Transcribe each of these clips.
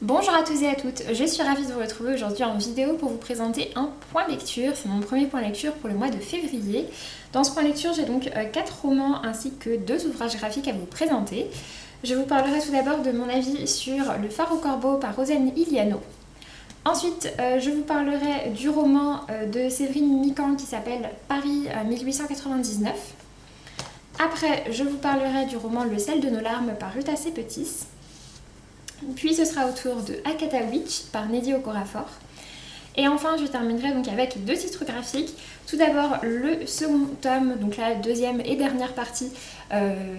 Bonjour à tous et à toutes, je suis ravie de vous retrouver aujourd'hui en vidéo pour vous présenter un point lecture. C'est mon premier point lecture pour le mois de février. Dans ce point lecture, j'ai donc 4 romans ainsi que 2 ouvrages graphiques à vous présenter. Je vous parlerai tout d'abord de mon avis sur Le phare au corbeau par Rosanne Iliano. Ensuite, je vous parlerai du roman de Séverine Mican qui s'appelle Paris 1899. Après, je vous parlerai du roman Le sel de nos larmes par Ruta C. Petis. Puis ce sera au tour de Akata Witch par Nnedi Okorafor. Et enfin, je terminerai donc avec 2 titres graphiques. Tout d'abord, le second tome, donc la deuxième et dernière partie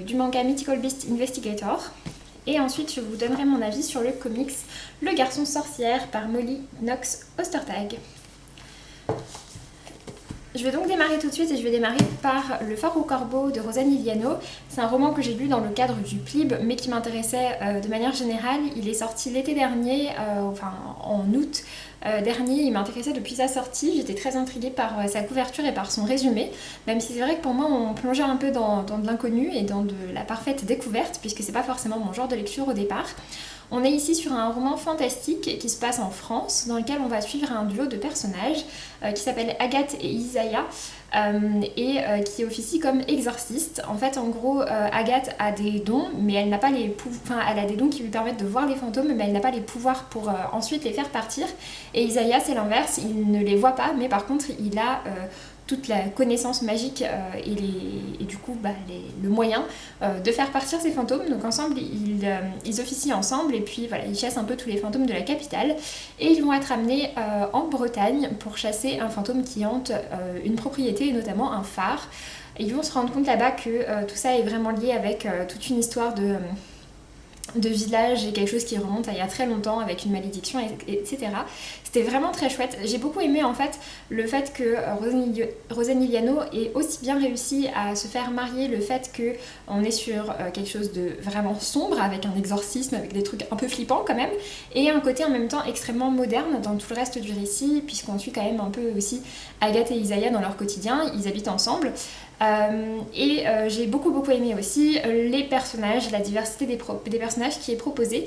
du manga Mythical Beast Investigator. Et ensuite, je vous donnerai mon avis sur le comics Le garçon sorcière par Molly Knox Ostertag. Je vais donc démarrer tout de suite et je vais démarrer par Le phare au corbeau de Rosanne Iliano. C'est un roman que j'ai lu dans le cadre du PLIB mais qui m'intéressait de manière générale. Il est sorti l'été dernier, en août dernier. Il m'intéressait depuis sa sortie. J'étais très intriguée par sa couverture et par son résumé. Même si c'est vrai que pour moi on plongeait un peu dans de l'inconnu et dans de la parfaite découverte puisque c'est pas forcément mon genre de lecture au départ. On est ici sur un roman fantastique qui se passe en France, dans lequel on va suivre un duo de personnages qui s'appellent Agathe et Isaiah qui officient comme exorcistes. En fait, en gros, Agathe a des dons, mais elle n'a pas les elle a des dons qui lui permettent de voir les fantômes, mais elle n'a pas les pouvoirs pour ensuite les faire partir. Et Isaiah, c'est l'inverse, il ne les voit pas, mais par contre, il a toute la connaissance magique et du coup le moyen de faire partir ces fantômes. Donc ensemble ils officient ensemble et puis voilà, ils chassent un peu tous les fantômes de la capitale et ils vont être amenés en Bretagne pour chasser un fantôme qui hante une propriété et notamment un phare. Et ils vont se rendre compte là-bas que tout ça est vraiment lié avec toute une histoire de village et quelque chose qui remonte à il y a très longtemps avec une malédiction, etc. C'était vraiment très chouette. J'ai beaucoup aimé en fait le fait que Rosanne Iliano ait aussi bien réussi à se faire marier le fait qu'on est sur quelque chose de vraiment sombre avec un exorcisme, avec des trucs un peu flippants quand même, et un côté en même temps extrêmement moderne dans tout le reste du récit, puisqu'on suit quand même un peu aussi Agathe et Isaiah dans leur quotidien. Ils habitent ensemble. J'ai beaucoup aimé aussi les personnages, la diversité des personnages qui est proposée,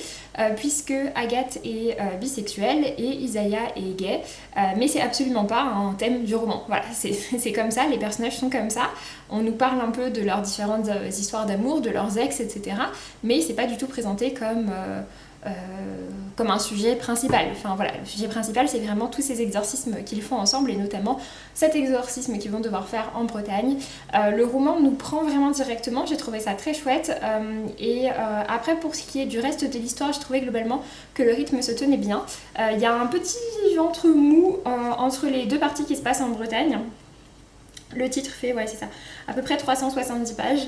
puisque Agathe est bisexuelle et Isaiah est gay, mais c'est absolument pas un thème du roman. Voilà, c'est comme ça, les personnages sont comme ça. On nous parle un peu de leurs différentes histoires d'amour, de leurs ex, etc. Mais c'est pas du tout présenté comme un sujet principal. Enfin voilà, le sujet principal c'est vraiment tous ces exorcismes qu'ils font ensemble et notamment cet exorcisme qu'ils vont devoir faire en Bretagne. Le roman nous prend vraiment directement, j'ai trouvé ça très chouette après pour ce qui est du reste de l'histoire, j'ai trouvé globalement que le rythme se tenait bien. Il y a un petit ventre mou entre les 2 parties qui se passent en Bretagne. Le titre fait, ouais c'est ça, à peu près 370 pages.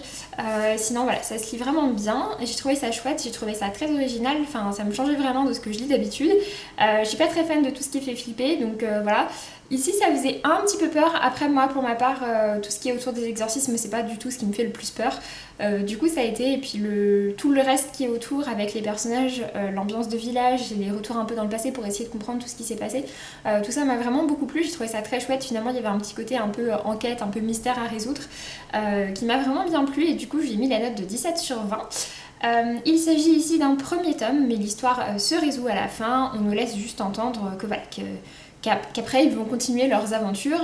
Sinon voilà, ça se lit vraiment bien. J'ai trouvé ça chouette, j'ai trouvé ça très original. Enfin, ça me changeait vraiment de ce que je lis d'habitude. Je suis pas très fan de tout ce qui fait flipper, donc voilà. Ici, ça faisait un petit peu peur. Après, moi, pour ma part, tout ce qui est autour des exorcismes, c'est pas du tout ce qui me fait le plus peur. Du coup, ça a été. Et puis, tout le reste qui est autour, avec les personnages, l'ambiance de village, et les retours un peu dans le passé pour essayer de comprendre tout ce qui s'est passé, tout ça m'a vraiment beaucoup plu. J'ai trouvé ça très chouette. Finalement, il y avait un petit côté un peu enquête, un peu mystère à résoudre, qui m'a vraiment bien plu. Et du coup, j'ai mis la note de 17 sur 20. Il s'agit ici d'un premier tome, mais l'histoire se résout à la fin. On nous laisse juste entendre qu'après ils vont continuer leurs aventures.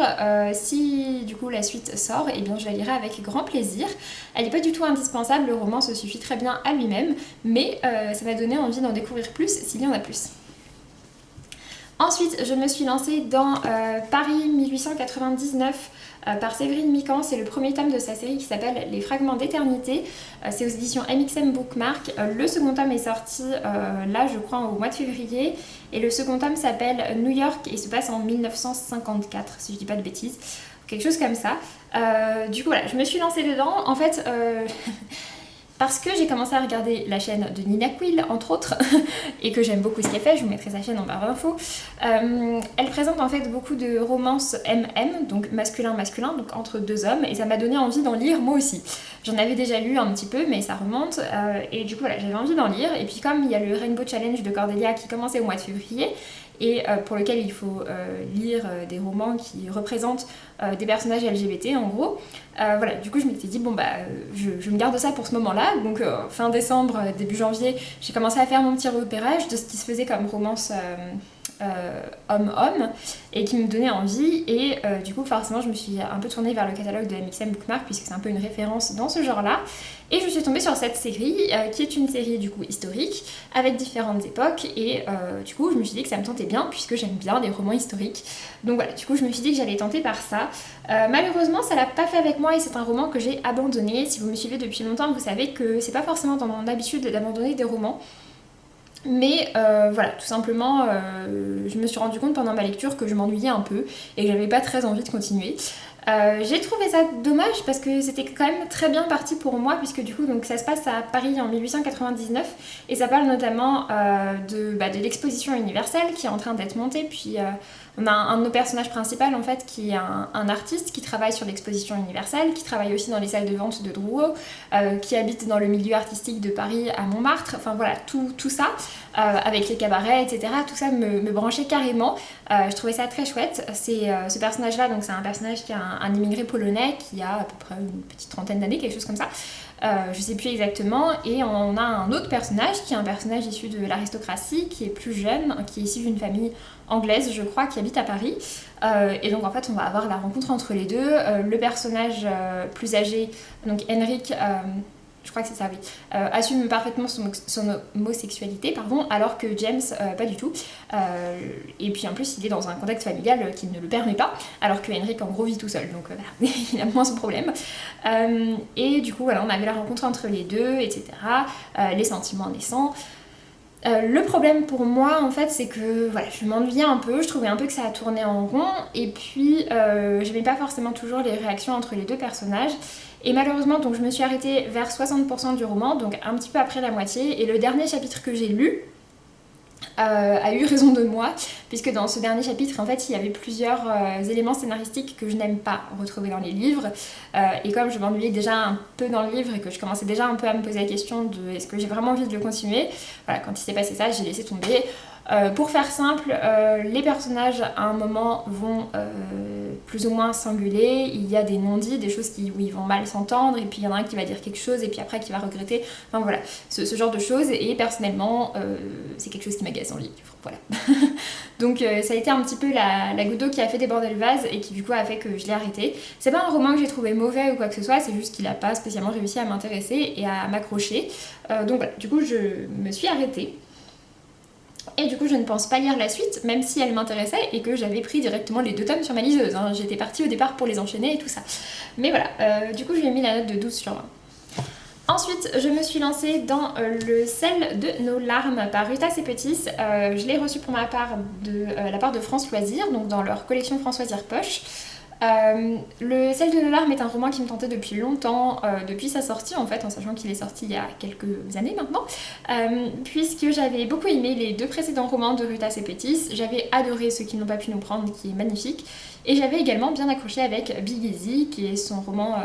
Si du coup la suite sort, eh bien je la lirai avec grand plaisir. Elle n'est pas du tout indispensable, le roman se suffit très bien à lui-même, mais ça m'a donné envie d'en découvrir plus s'il y en a plus. Ensuite, je me suis lancée dans Paris 1899 par Séverine Mican. C'est le premier tome de sa série qui s'appelle Les fragments d'éternité. C'est aux éditions MXM Bookmark. Le second tome est sorti là, je crois, au mois de février. Et le second tome s'appelle New York et se passe en 1954, si je dis pas de bêtises. Quelque chose comme ça. Du coup, voilà, je me suis lancée dedans. En fait... Parce que j'ai commencé à regarder la chaîne de Nina Quill, entre autres, et que j'aime beaucoup ce qu'elle fait, je vous mettrai sa chaîne en barre d'infos. Elle présente en fait beaucoup de romances MM, donc masculin-masculin, donc entre 2 hommes, et ça m'a donné envie d'en lire moi aussi. J'en avais déjà lu un petit peu, mais ça remonte. Et du coup, voilà, j'avais envie d'en lire. Et puis comme il y a le Rainbow Challenge de Cordelia qui commençait au mois de février, et pour lequel il faut lire des romans qui représentent des personnages LGBT en gros. Voilà, du coup je m'étais dit bon bah je me garde ça pour ce moment-là. Donc fin décembre, début janvier, j'ai commencé à faire mon petit repérage de ce qui se faisait comme romance homme-homme et qui me donnait envie. Et du coup forcément je me suis un peu tournée vers le catalogue de MXM Bookmark puisque c'est un peu une référence dans ce genre-là. Et je suis tombée sur cette série qui est une série du coup historique avec différentes époques et du coup je me suis dit que ça me tentait bien puisque j'aime bien les romans historiques. Donc voilà, du coup je me suis dit que j'allais tenter par ça. Malheureusement ça l'a pas fait avec moi et c'est un roman que j'ai abandonné. Si vous me suivez depuis longtemps vous savez que c'est pas forcément dans mon habitude d'abandonner des romans. Mais voilà, tout simplement, je me suis rendu compte pendant ma lecture que je m'ennuyais un peu et que j'avais pas très envie de continuer. J'ai trouvé ça dommage parce que c'était quand même très bien parti pour moi puisque du coup donc ça se passe à Paris en 1899 et ça parle notamment de l'exposition universelle qui est en train d'être montée. Puis on a un de nos personnages principaux en fait qui est un artiste qui travaille sur l'exposition universelle, qui travaille aussi dans les salles de vente de Drouot, qui habite dans le milieu artistique de Paris à Montmartre, enfin voilà tout ça avec les cabarets etc. Tout ça me branchait carrément. Je trouvais ça très chouette. C'est ce personnage là, donc c'est un personnage qui est un immigré polonais qui a à peu près une petite trentaine d'années, quelque chose comme ça. Je sais plus exactement. Et on a un autre personnage qui est un personnage issu de l'aristocratie, qui est plus jeune, qui est issu d'une famille anglaise, je crois, qui habite à Paris. Et donc en fait, on va avoir la rencontre entre les deux. Le personnage plus âgé, donc Henrik, je crois que c'est ça, oui, assume parfaitement son homosexualité, pardon, alors que James, pas du tout. Et puis en plus, il est dans un contexte familial qui ne le permet pas, alors que Henrik, en gros, vit tout seul, donc voilà, il a moins ce problème. Et du coup, voilà, on avait la rencontre entre les deux, etc., les sentiments naissants. Le problème pour moi en fait c'est que voilà, je m'ennuyais un peu, je trouvais un peu que ça a tourné en rond et puis j'aimais pas forcément toujours les réactions entre les deux personnages et malheureusement donc je me suis arrêtée vers 60% du roman, donc un petit peu après la moitié, et le dernier chapitre que j'ai lu a eu raison de moi, puisque dans ce dernier chapitre, en fait, il y avait plusieurs éléments scénaristiques que je n'aime pas retrouver dans les livres. Et comme je m'ennuyais déjà un peu dans le livre et que je commençais déjà un peu à me poser la question de est-ce que j'ai vraiment envie de le continuer, voilà, quand il s'est passé ça, j'ai laissé tomber. Pour faire simple, les personnages à un moment vont plus ou moins s'engueuler, il y a des non-dits, des choses où ils vont mal s'entendre, et puis il y en a un qui va dire quelque chose et puis après qui va regretter, enfin voilà, ce genre de choses, et personnellement c'est quelque chose qui m'agace dans le livre, voilà. Donc ça a été un petit peu la goutte d'eau qui a fait déborder le vase et qui du coup a fait que je l'ai arrêté. C'est pas un roman que j'ai trouvé mauvais ou quoi que ce soit, c'est juste qu'il a pas spécialement réussi à m'intéresser et à m'accrocher, donc voilà, du coup je me suis arrêtée. Et du coup je ne pense pas lire la suite, même si elle m'intéressait et que j'avais pris directement les 2 tomes sur ma liseuse, hein. J'étais partie au départ pour les enchaîner et tout ça. Mais voilà, du coup je lui ai mis la note de 12 sur 20. Ensuite, je me suis lancée dans Le sel de nos larmes par Ruta Sepetys. Je l'ai reçu pour ma part de la part de France Loisirs, donc dans leur collection France Loisirs Poche. Le sel de nos larmes est un roman qui me tentait depuis longtemps, depuis sa sortie en fait, en sachant qu'il est sorti il y a quelques années maintenant, puisque j'avais beaucoup aimé les 2 précédents romans de Ruta Sepetys. J'avais adoré Ceux qui n'ont pas pu nous prendre, qui est magnifique, et j'avais également bien accroché avec Big Easy, qui est son roman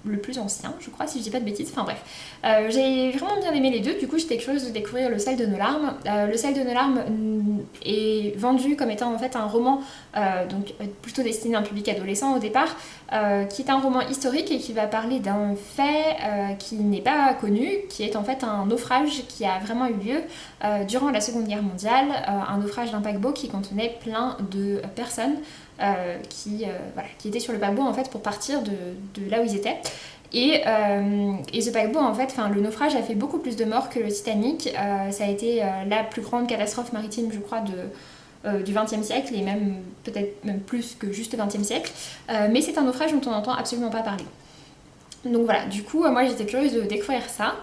le plus ancien, je crois, si je dis pas de bêtises, enfin bref. J'ai vraiment bien aimé les 2, du coup j'étais curieuse de découvrir Le sel de nos larmes. Le sel de nos larmes est vendu comme étant en fait un roman donc plutôt destiné à un public adolescent au départ, qui est un roman historique et qui va parler d'un fait qui n'est pas connu, qui est en fait un naufrage qui a vraiment eu lieu durant la Seconde Guerre mondiale, un naufrage d'un paquebot qui contenait plein de personnes qui étaient sur le paquebot en fait pour partir de là où ils étaient. Et ce paquebot, en fait, le naufrage a fait beaucoup plus de morts que le Titanic. Ça a été la plus grande catastrophe maritime, je crois, du XXe siècle, et même peut-être même plus que juste le XXe siècle. Mais c'est un naufrage dont on n'entend absolument pas parler. Donc voilà, du coup, moi j'étais curieuse de découvrir ça.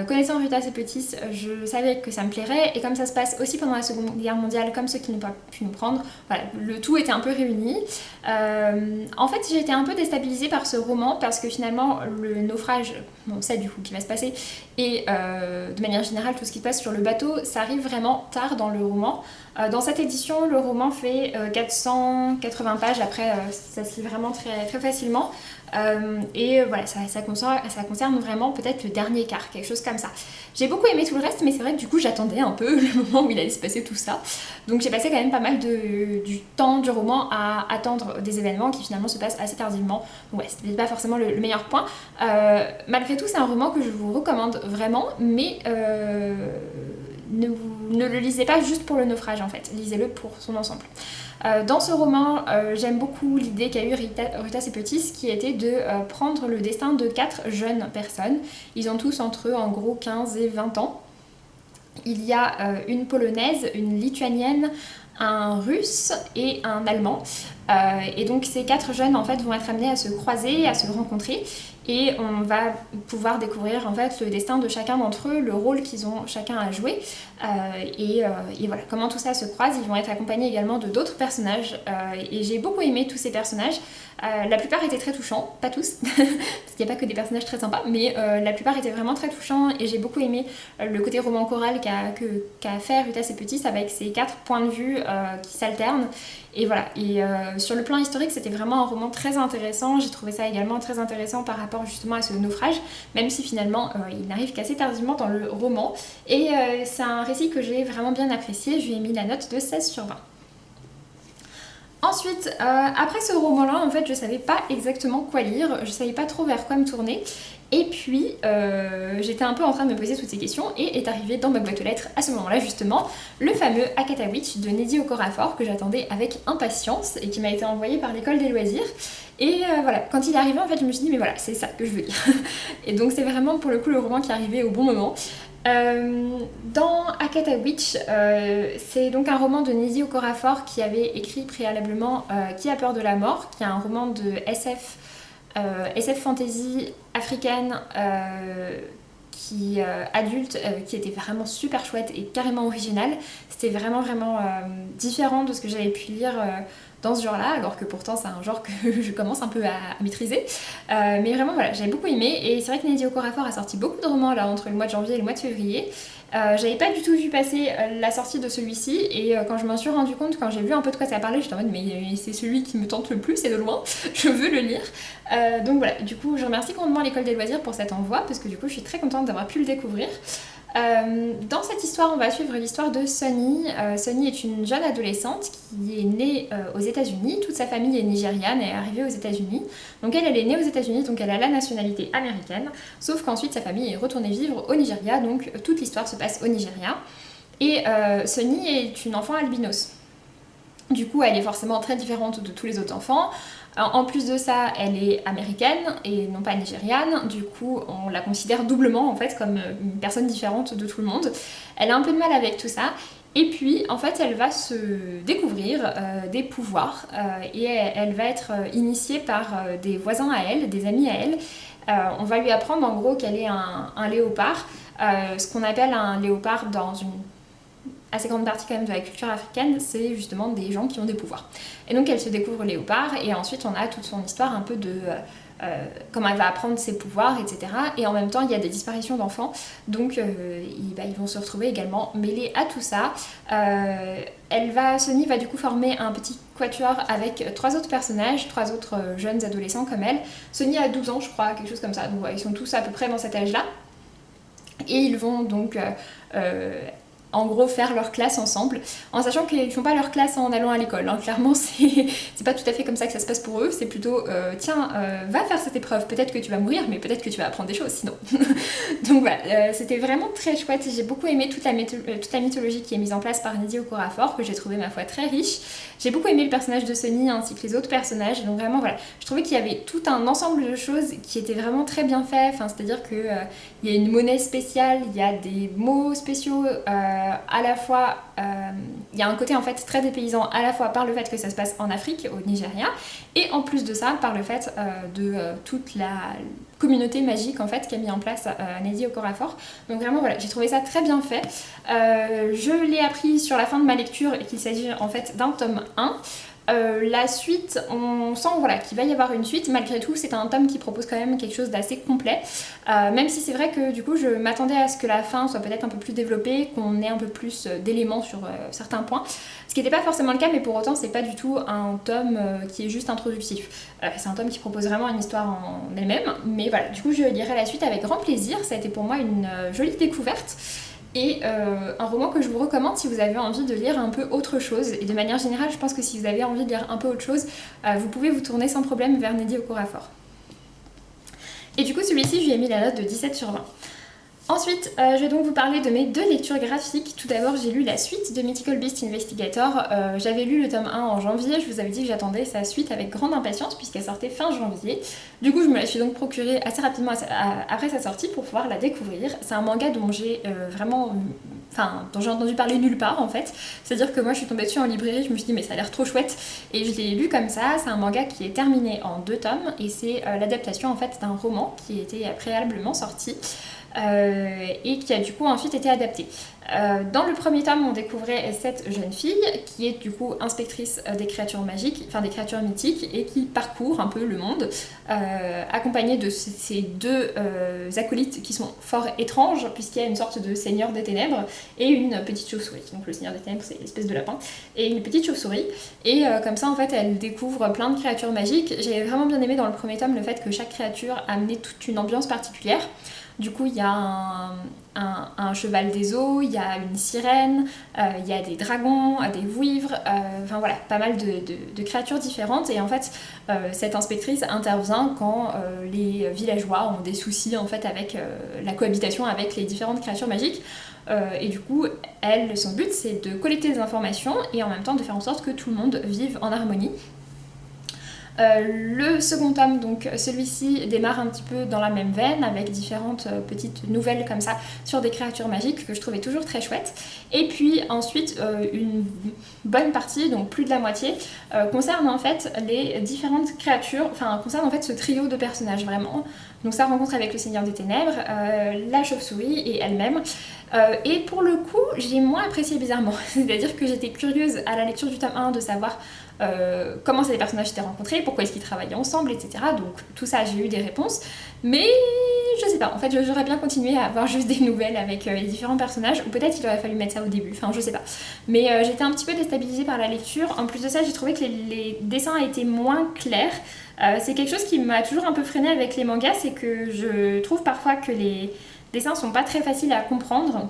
Connaissant Ruta Sepetys, je savais que ça me plairait, et comme ça se passe aussi pendant la Seconde Guerre mondiale, comme Ceux qui n'ont pas pu nous prendre, voilà, le tout était un peu réuni. En fait, j'ai été un peu déstabilisée par ce roman parce que finalement, le naufrage, on sait du coup qui va se passer, et de manière générale, tout ce qui se passe sur le bateau, ça arrive vraiment tard dans le roman. Dans cette édition, le roman fait 480 pages, après ça se lit vraiment très, très facilement. Et voilà, ça concerne vraiment peut-être le dernier quart, quelque chose comme ça. J'ai beaucoup aimé tout le reste, mais c'est vrai que du coup j'attendais un peu le moment où il allait se passer tout ça. Donc j'ai passé quand même pas mal du temps du roman à attendre des événements qui finalement se passent assez tardivement. Donc ouais, c'était pas forcément le meilleur point. Malgré tout, c'est un roman que je vous recommande vraiment, mais ne le lisez pas juste pour le naufrage en fait, lisez-le pour son ensemble. Dans ce roman, j'aime beaucoup l'idée qu'a eu Ruta Sepetys, qui était de prendre le destin de 4 jeunes personnes. Ils ont tous entre eux en gros 15 et 20 ans. Il y a une Polonaise, une Lituanienne, un Russe et un Allemand. Et donc ces 4 jeunes en fait vont être amenés à se croiser, à se rencontrer. Et on va pouvoir découvrir en fait le destin de chacun d'entre eux, le rôle qu'ils ont chacun à jouer, et voilà comment tout ça se croise. Ils vont être accompagnés également de d'autres personnages, et j'ai beaucoup aimé tous ces personnages. La plupart étaient très touchants, pas tous, parce qu'il n'y a pas que des personnages très sympas, mais la plupart étaient vraiment très touchants, et j'ai beaucoup aimé le côté roman choral qu'a fait Ruta Sepetys avec ses 4 points de vue qui s'alternent. Et voilà, et sur le plan historique, c'était vraiment un roman très intéressant. J'ai trouvé ça également très intéressant par rapport justement à ce naufrage, même si finalement il n'arrive qu'assez tardivement dans le roman. Et c'est un récit que j'ai vraiment bien apprécié, je lui ai mis la note de 16/20. Ensuite, après ce roman-là, en fait, je savais pas exactement quoi lire, je savais pas trop vers quoi me tourner. Et puis, j'étais un peu en train de me poser toutes ces questions et est arrivé dans ma boîte aux lettres à ce moment-là justement le fameux Akata Witch de Nnedi Okorafor que j'attendais avec impatience et qui m'a été envoyé par l'école des loisirs. Et voilà, quand il est arrivé en fait je me suis dit mais voilà, c'est ça que je veux lire. Et donc c'est vraiment pour le coup le roman qui est arrivé au bon moment. Dans Akata Witch, c'est donc un roman de Nnedi Okorafor qui avait écrit préalablement Qui a peur de la mort, qui est un roman de SF fantasy africaine adulte, qui était vraiment super chouette et carrément original. C'était vraiment différent de ce que j'avais pu lire dans ce genre-là, alors que pourtant c'est un genre que je commence un peu à maîtriser. Mais vraiment voilà, j'avais beaucoup aimé, et c'est vrai que Nnedi Okorafor a sorti beaucoup de romans là entre le mois de janvier et le mois de février. J'avais pas du tout vu passer la sortie de celui-ci, et quand je m'en suis rendu compte, quand j'ai vu un peu de quoi ça parlait, j'étais en mode mais c'est celui qui me tente le plus et de loin, je veux le lire. Donc voilà, du coup je remercie grandement l'école des loisirs pour cet envoi, parce que du coup je suis très contente d'avoir pu le découvrir. Dans cette histoire, on va suivre l'histoire de Sunny. Sunny est une jeune adolescente qui est née aux États-Unis. Toute sa famille est nigériane et est arrivée aux États-Unis. Donc elle est née aux États-Unis, donc elle a la nationalité américaine. Sauf qu'ensuite sa famille est retournée vivre au Nigeria, donc toute l'histoire se passe au Nigeria. Et Sunny est une enfant albinos. Du coup, elle est forcément très différente de tous les autres enfants. En plus de ça, elle est américaine et non pas nigériane. Du coup, on la considère doublement en fait comme une personne différente de tout le monde. Elle a un peu de mal avec tout ça. Et puis, en fait, elle va se découvrir des pouvoirs et elle va être initiée par des voisins à elle, des amis à elle. On va lui apprendre en gros qu'elle est un léopard, ce qu'on appelle un léopard dans une assez grande partie quand même de la culture africaine, c'est justement des gens qui ont des pouvoirs. Et donc elle se découvre léopard, et ensuite on a toute son histoire un peu de comment elle va apprendre ses pouvoirs, etc. Et en même temps il y a des disparitions d'enfants, donc ils vont se retrouver également mêlés à tout ça. Sunny va du coup former un petit quatuor avec 3 autres personnages, 3 autres jeunes adolescents comme elle. Sunny a 12 ans je crois, quelque chose comme ça, donc ouais, ils sont tous à peu près dans cet âge-là. Et ils vont donc en gros faire leur classe ensemble, en sachant qu'ils font pas leur classe en allant à l'école, hein. Clairement c'est pas tout à fait comme ça que ça se passe pour eux, c'est plutôt tiens va faire cette épreuve, peut-être que tu vas mourir mais peut-être que tu vas apprendre des choses sinon. Donc voilà, c'était vraiment très chouette, j'ai beaucoup aimé toute la mythologie qui est mise en place par Nnedi Okorafor, que j'ai trouvé ma foi très riche. J'ai beaucoup aimé le personnage de Sunny ainsi que les autres personnages, donc vraiment voilà, je trouvais qu'il y avait tout un ensemble de choses qui étaient vraiment très bien fait, enfin, c'est-à-dire que il y a une monnaie spéciale, il y a des mots spéciaux, à la fois il y a un côté en fait très dépaysant, à la fois par le fait que ça se passe en Afrique, au Nigeria, et en plus de ça par le fait de toute la communauté magique en fait qu'a mis en place Nnedi Okorafor. Donc vraiment voilà, j'ai trouvé ça très bien fait. Je l'ai appris sur la fin de ma lecture et qu'il s'agit en fait d'un tome 1. La suite, on sent voilà, qu'il va y avoir une suite. Malgré tout, c'est un tome qui propose quand même quelque chose d'assez complet. Même si c'est vrai que du coup, je m'attendais à ce que la fin soit peut-être un peu plus développée, qu'on ait un peu plus d'éléments sur certains points. Ce qui n'était pas forcément le cas, mais pour autant, c'est pas du tout un tome qui est juste introductif. C'est un tome qui propose vraiment une histoire en elle-même. Mais voilà, du coup, je lirai la suite avec grand plaisir. Ça a été pour moi une jolie découverte. Et un roman que je vous recommande si vous avez envie de lire un peu autre chose. Et de manière générale, je pense que si vous avez envie de lire un peu autre chose, vous pouvez vous tourner sans problème vers Neddy Okorafor. Et du coup, celui-ci, je lui ai mis la note de 17/20. Ensuite, je vais donc vous parler de mes 2 lectures graphiques. Tout d'abord, j'ai lu la suite de Mythical Beast Investigator. J'avais lu le tome 1 en janvier, je vous avais dit que j'attendais sa suite avec grande impatience puisqu'elle sortait fin janvier. Du coup, je me la suis donc procurée assez rapidement après sa sortie pour pouvoir la découvrir. C'est un manga dont j'ai dont j'ai entendu parler nulle part en fait. C'est-à-dire que moi je suis tombée dessus en librairie, je me suis dit mais ça a l'air trop chouette et je l'ai lu comme ça. C'est un manga qui est terminé en 2 tomes et c'est l'adaptation en fait d'un roman qui était préalablement sorti. Et qui a du coup ensuite été adapté. Dans le premier tome, on découvrait cette jeune fille qui est du coup inspectrice des créatures magiques, enfin des créatures mythiques, et qui parcourt un peu le monde, accompagnée de ces 2 acolytes qui sont fort étranges, puisqu'il y a une sorte de seigneur des ténèbres et une petite chauve-souris. Donc le seigneur des ténèbres, c'est l'espèce de lapin, et une petite chauve-souris. Et comme ça, en fait, elle découvre plein de créatures magiques. J'avais vraiment bien aimé dans le premier tome le fait que chaque créature amenait toute une ambiance particulière. Du coup, il y a un cheval des eaux, il y a une sirène, il y a des dragons, des vouivres, enfin voilà, pas mal de créatures différentes. Et en fait, cette inspectrice intervient quand les villageois ont des soucis en fait avec la cohabitation avec les différentes créatures magiques. Et du coup, son but, c'est de collecter des informations et en même temps de faire en sorte que tout le monde vive en harmonie. Le second tome, donc celui-ci démarre un petit peu dans la même veine avec différentes petites nouvelles comme ça sur des créatures magiques que je trouvais toujours très chouettes. Et puis ensuite une bonne partie, donc plus de la moitié, concerne en fait les différentes créatures, enfin concerne en fait ce trio de personnages vraiment. Donc sa rencontre avec le Seigneur des Ténèbres, la chauve-souris et elle-même. Et pour le coup, j'ai moins apprécié bizarrement. C'est-à-dire que j'étais curieuse à la lecture du tome 1 de savoir comment ces personnages s'étaient rencontrés, pourquoi est-ce qu'ils travaillaient ensemble, etc. Donc tout ça, j'ai eu des réponses. Mais je sais pas, en fait j'aurais bien continué à avoir juste des nouvelles avec les différents personnages, ou peut-être il aurait fallu mettre ça au début, enfin je sais pas. Mais j'étais un petit peu déstabilisée par la lecture. En plus de ça, j'ai trouvé que les dessins étaient moins clairs. C'est quelque chose qui m'a toujours un peu freinée avec les mangas, c'est que je trouve parfois que les dessins sont pas très faciles à comprendre.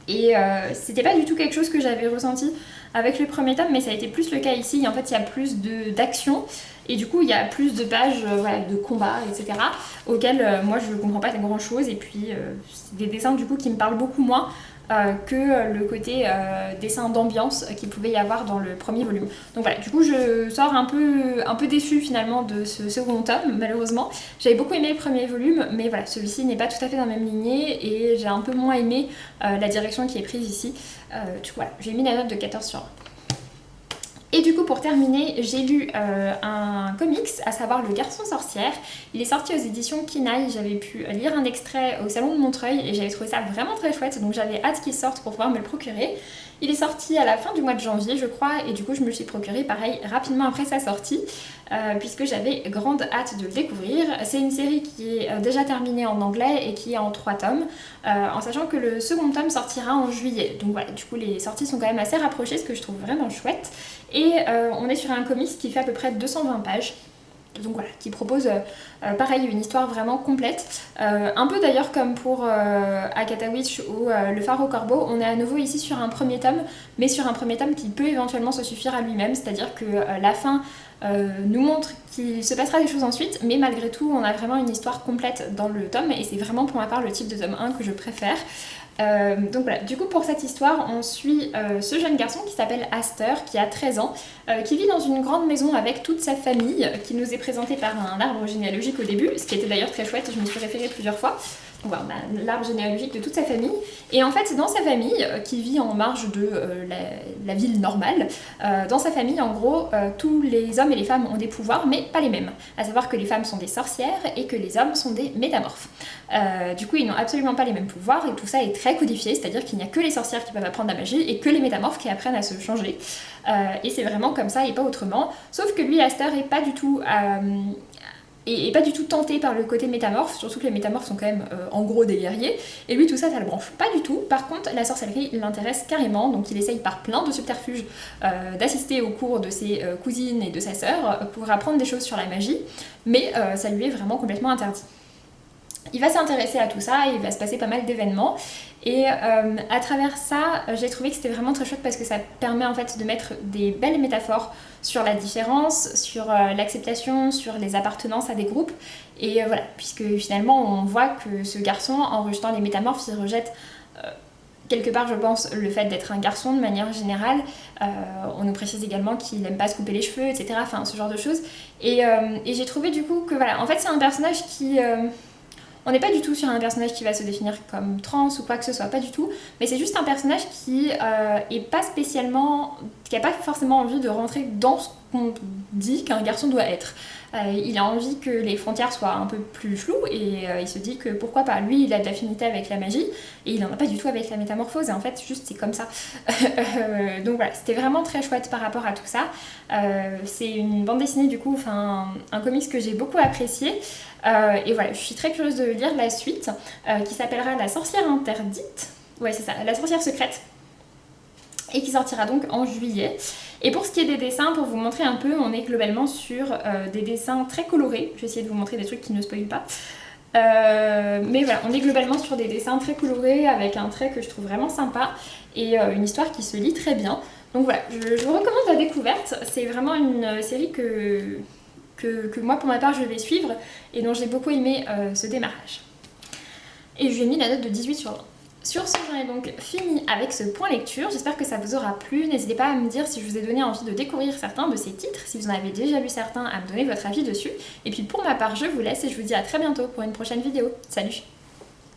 Et c'était pas du tout quelque chose que j'avais ressenti avec le premier tome, mais ça a été plus le cas ici. En fait, il y a plus d'action et du coup, il y a plus de pages de combat, etc. auxquelles moi je comprends pas grand chose. Et puis, c'est des dessins du coup qui me parlent beaucoup moins que le côté dessin d'ambiance qu'il pouvait y avoir dans le premier volume. Donc voilà, du coup je sors un peu déçue finalement de ce second tome, malheureusement. J'avais beaucoup aimé le premier volume, mais voilà, celui-ci n'est pas tout à fait dans la même lignée et j'ai un peu moins aimé la direction qui est prise ici. Du coup voilà, j'ai mis la note de 14/20. Et du coup, pour terminer, j'ai lu un comics, à savoir Le Garçon Sorcière. Il est sorti aux éditions Kinaï. J'avais pu lire un extrait au Salon de Montreuil et j'avais trouvé ça vraiment très chouette. Donc j'avais hâte qu'il sorte pour pouvoir me le procurer. Il est sorti à la fin du mois de janvier, je crois, et du coup je me le suis procuré pareil rapidement après sa sortie, puisque j'avais grande hâte de le découvrir. C'est une série qui est déjà terminée en anglais et qui est en 3 tomes, en sachant que le second tome sortira en juillet. Donc voilà, du coup les sorties sont quand même assez rapprochées, ce que je trouve vraiment chouette. Et on est sur un comics qui fait à peu près 220 pages. Donc voilà, qui propose pareil une histoire vraiment complète. Un peu d'ailleurs comme pour Akata Witch ou Le Phare au Corbeau, on est à nouveau ici sur un premier tome, mais sur un premier tome qui peut éventuellement se suffire à lui-même, c'est-à-dire que la fin nous montre qu'il se passera des choses ensuite, mais malgré tout on a vraiment une histoire complète dans le tome, et c'est vraiment pour ma part le type de tome 1 que je préfère. Donc voilà, du coup pour cette histoire on suit ce jeune garçon qui s'appelle Aster, qui a 13 ans, qui vit dans une grande maison avec toute sa famille, qui nous est présentée par un arbre généalogique au début, ce qui était d'ailleurs très chouette, je me suis référée plusieurs fois. l'arbre généalogique de toute sa famille. Et en fait, dans sa famille, qui vit en marge de la ville normale, dans sa famille, en gros, tous les hommes et les femmes ont des pouvoirs, mais pas les mêmes. À savoir que les femmes sont des sorcières et que les hommes sont des métamorphes. Du coup, ils n'ont absolument pas les mêmes pouvoirs, et tout ça est très codifié, c'est-à-dire qu'il n'y a que les sorcières qui peuvent apprendre la magie, et que les métamorphes qui apprennent à se changer. Et c'est vraiment comme ça, et pas autrement. Sauf que lui, Aster, est pas du tout... et pas du tout tenté par le côté métamorphe, surtout que les métamorphes sont quand même en gros des guerriers, et lui tout ça le branche pas du tout. Par contre la sorcellerie l'intéresse carrément, donc il essaye par plein de subterfuges d'assister au cours de ses cousines et de sa sœur pour apprendre des choses sur la magie, mais ça lui est vraiment complètement interdit. Il va s'intéresser à tout ça, et il va se passer pas mal d'événements, et à travers ça, j'ai trouvé que c'était vraiment très chouette parce que ça permet en fait de mettre des belles métaphores sur la différence, sur l'acceptation, sur les appartenances à des groupes, et voilà, puisque finalement on voit que ce garçon, en rejetant les métamorphes, il rejette quelque part, je pense, le fait d'être un garçon de manière générale. On nous précise également qu'il n'aime pas se couper les cheveux, etc., enfin ce genre de choses, et j'ai trouvé du coup que voilà, en fait c'est un personnage qui... On n'est pas du tout sur un personnage qui va se définir comme trans ou quoi que ce soit, pas du tout, mais c'est juste un personnage qui est pas spécialement, qui a pas forcément envie de rentrer dans ce qu'on dit qu'un garçon doit être. Il a envie que les frontières soient un peu plus floues, et il se dit que pourquoi pas. Lui, il a de l'affinité avec la magie, et il en a pas du tout avec la métamorphose, et en fait, juste c'est comme ça. Donc voilà, c'était vraiment très chouette par rapport à tout ça. C'est une bande dessinée du coup, enfin un comics que j'ai beaucoup apprécié. Et voilà, je suis très curieuse de lire la suite, qui s'appellera La sorcière interdite. Ouais, c'est ça, La sorcière secrète. Et qui sortira donc en juillet. Et pour ce qui est des dessins, pour vous montrer un peu, on est globalement sur des dessins très colorés. Je vais essayer de vous montrer des trucs qui ne spoilent pas. Mais voilà, on est globalement sur des dessins très colorés, avec un trait que je trouve vraiment sympa, et une histoire qui se lit très bien. Donc voilà, je vous recommande la découverte. C'est vraiment une série que moi, pour ma part, je vais suivre, et dont j'ai beaucoup aimé ce démarrage. Et je lui ai mis la note de 18 sur 20. Sur ce, j'en ai donc fini avec ce point lecture. J'espère que ça vous aura plu. N'hésitez pas à me dire si je vous ai donné envie de découvrir certains de ces titres, si vous en avez déjà lu certains, à me donner votre avis dessus. Et puis pour ma part, je vous laisse et je vous dis à très bientôt pour une prochaine vidéo. Salut!